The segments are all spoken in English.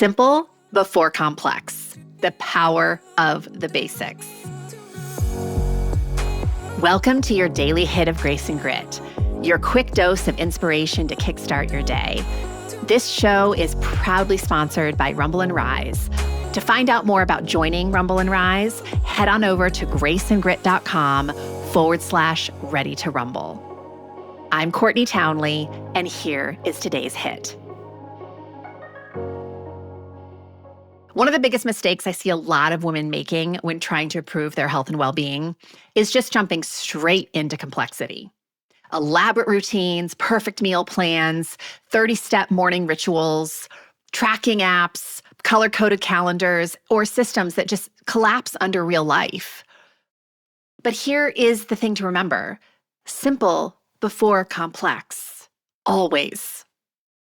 Simple before complex. The power of the basics. Welcome to your daily hit of grace and grit, your quick dose of inspiration to kickstart your day. This show is proudly sponsored by Rumble and Rise. To find out more about joining Rumble and Rise, head on over to graceandgrit.com/ready to rumble. I'm Courtney Townley, and here is today's hit. One of the biggest mistakes I see a lot of women making when trying to improve their health and well-being is just jumping straight into complexity. Elaborate routines, perfect meal plans, 30-step morning rituals, tracking apps, color-coded calendars, or systems that just collapse under real life. But here is the thing to remember. Simple before complex. Always.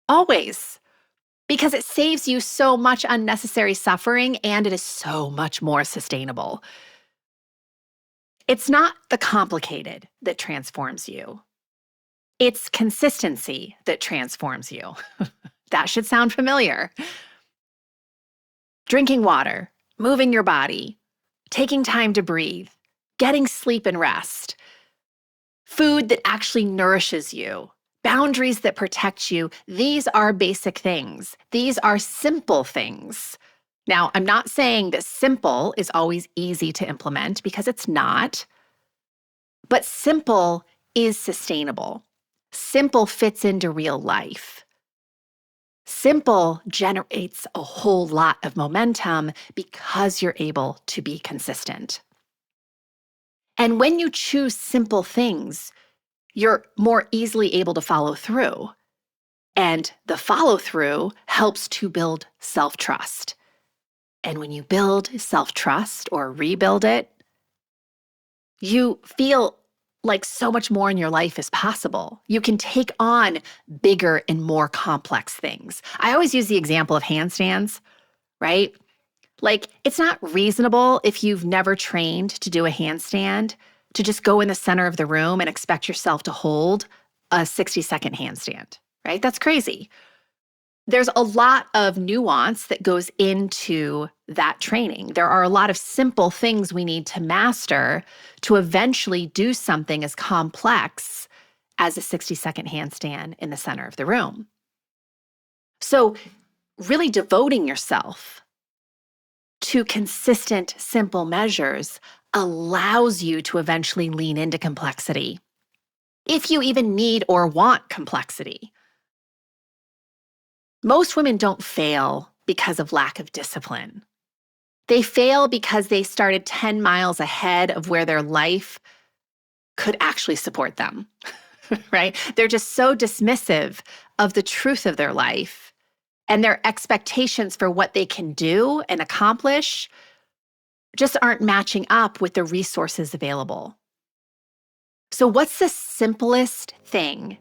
Always. Because it saves you so much unnecessary suffering and it is so much more sustainable. It's not the complicated that transforms you. It's consistency that transforms you. That should sound familiar. Drinking water, moving your body, taking time to breathe, getting sleep and rest, food that actually nourishes you, boundaries that protect you. These are basic things. These are simple things. Now, I'm not saying that simple is always easy to implement because it's not, but simple is sustainable. Simple fits into real life. Simple generates a whole lot of momentum because you're able to be consistent. And when you choose simple things, you're more easily able to follow through. And the follow-through helps to build self-trust. And when you build self-trust or rebuild it, you feel like so much more in your life is possible. You can take on bigger and more complex things. I always use the example of handstands, right? Like, it's not reasonable if you've never trained to do a handstand to just go in the center of the room and expect yourself to hold a 60-second handstand, right? That's crazy. There's a lot of nuance that goes into that training. There are a lot of simple things we need to master to eventually do something as complex as a 60-second handstand in the center of the room. So really devoting yourself to consistent, simple measures allows you to eventually lean into complexity, if you even need or want complexity. Most women don't fail because of lack of discipline. They fail because they started 10 miles ahead of where their life could actually support them, right? They're just so dismissive of the truth of their life and their expectations for what they can do and accomplish just aren't matching up with the resources available. So what's the simplest thing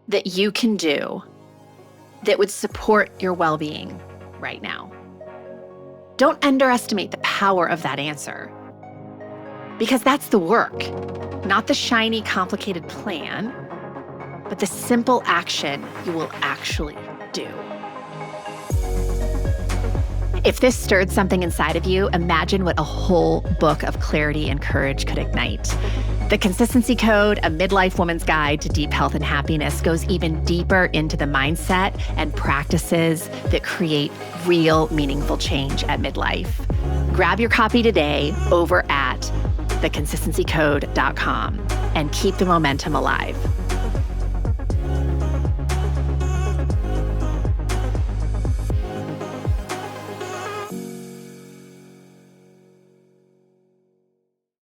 that you can do that would support your well-being right now? Don't underestimate the power of that answer, because that's the work, not the shiny, complicated plan, but the simple action you will actually do. If this stirred something inside of you, imagine what a whole book of clarity and courage could ignite. The Consistency Code, a Midlife Woman's Guide to Deep Health and Happiness, goes even deeper into the mindset and practices that create real, meaningful change at midlife. Grab your copy today over at theconsistencycode.com and keep the momentum alive.